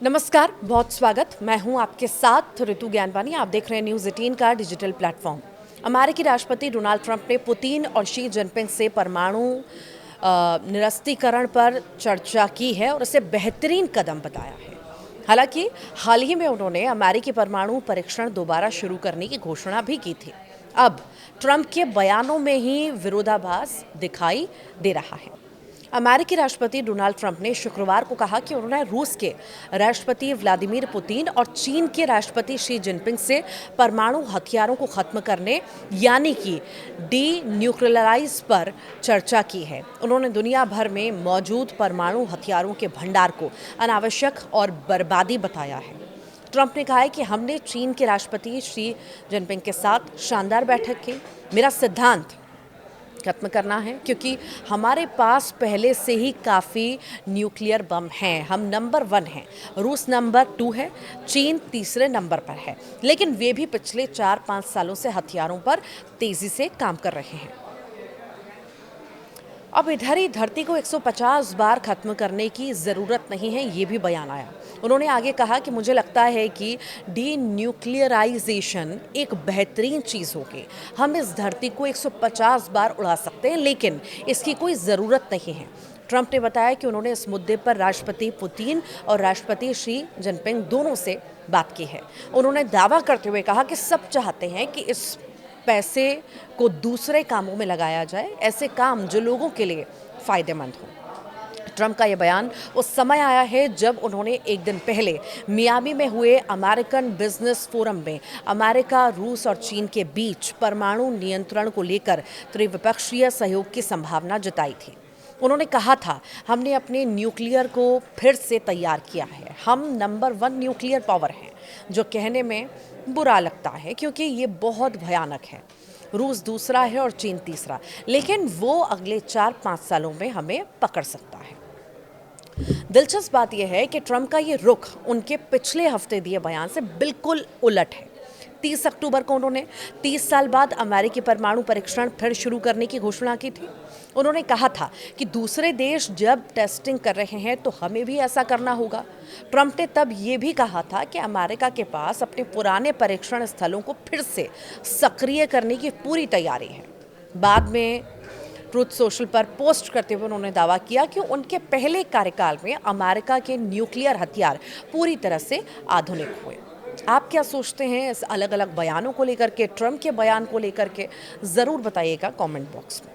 नमस्कार, बहुत स्वागत। मैं हूं आपके साथ ऋतु ज्ञानवानी। आप देख रहे हैं न्यूज़ 18 का डिजिटल प्लेटफॉर्म। अमेरिकी राष्ट्रपति डोनाल्ड ट्रंप ने पुतिन और शी जिनपिंग से परमाणु निरस्त्रीकरण पर चर्चा की है और इसे बेहतरीन कदम बताया है। हालांकि हाल ही में उन्होंने अमेरिकी परमाणु परीक्षण दोबारा शुरू करने की घोषणा भी की थी। अब ट्रंप के बयानों में ही विरोधाभास दिखाई दे रहा है। अमेरिकी राष्ट्रपति डोनाल्ड ट्रंप ने शुक्रवार को कहा कि उन्होंने रूस के राष्ट्रपति व्लादिमीर पुतिन और चीन के राष्ट्रपति शी जिनपिंग से परमाणु हथियारों को खत्म करने यानी कि डी न्यूक्लियराइज पर चर्चा की है। उन्होंने दुनिया भर में मौजूद परमाणु हथियारों के भंडार को अनावश्यक और बर्बादी बताया है। ट्रंप ने कहा है कि हमने चीन के राष्ट्रपति शी जिनपिंग के साथ शानदार बैठक की। मेरा सिद्धांत खत्म करना है क्योंकि हमारे पास पहले से ही काफ़ी न्यूक्लियर बम हैं। हम नंबर 1 हैं, रूस नंबर 2 है, चीन तीसरे नंबर पर है। लेकिन वे भी पिछले 4-5 सालों से हथियारों पर तेज़ी से काम कर रहे हैं। अब इधर ही धरती को 150 बार खत्म करने की ज़रूरत नहीं है, ये भी बयान आया। उन्होंने आगे कहा कि मुझे लगता है कि डी न्यूक्लियराइजेशन एक बेहतरीन चीज़ होगी। हम इस धरती को 150 बार उड़ा सकते हैं, लेकिन इसकी कोई ज़रूरत नहीं है। ट्रंप ने बताया कि उन्होंने इस मुद्दे पर राष्ट्रपति पुतिन और राष्ट्रपति शी जिनपिंग दोनों से बात की है। उन्होंने दावा करते हुए कहा कि सब चाहते हैं कि इस पैसे को दूसरे कामों में लगाया जाए, ऐसे काम जो लोगों के लिए फ़ायदेमंद हो। ट्रंप का यह बयान उस समय आया है जब उन्होंने एक दिन पहले मियामी में हुए अमेरिकन बिजनेस फोरम में अमेरिका, रूस और चीन के बीच परमाणु नियंत्रण को लेकर त्रिविपक्षीय सहयोग की संभावना जताई थी। उन्होंने कहा था, हमने अपने न्यूक्लियर को फिर से तैयार किया है। हम नंबर 1 न्यूक्लियर पावर हैं, जो कहने में बुरा लगता है क्योंकि ये बहुत भयानक है। रूस दूसरा है और चीन तीसरा, लेकिन वो अगले 4-5 सालों में हमें पकड़ सकता है। दिलचस्प बात यह है कि ट्रंप का ये रुख उनके पिछले हफ्ते दिए बयान से बिल्कुल उलट है। 30 अक्टूबर को उन्होंने 30 साल बाद अमेरिकी परमाणु परीक्षण फिर शुरू करने की घोषणा की थी। उन्होंने कहा था कि दूसरे देश जब टेस्टिंग कर रहे हैं तो हमें भी ऐसा करना होगा। ट्रंप ने तब ये भी कहा था कि अमेरिका के पास अपने पुराने परीक्षण स्थलों को फिर से सक्रिय करने की पूरी तैयारी है। बाद में ट्रुथ सोशल पर पोस्ट करते हुए उन्होंने दावा किया कि उनके पहले कार्यकाल में अमेरिका के न्यूक्लियर हथियार पूरी तरह से आधुनिक हुए। आप क्या सोचते हैं इस अलग अलग बयानों को लेकर के, ट्रंप के बयान को लेकर के? ज़रूर बताइएगा कमेंट बॉक्स में।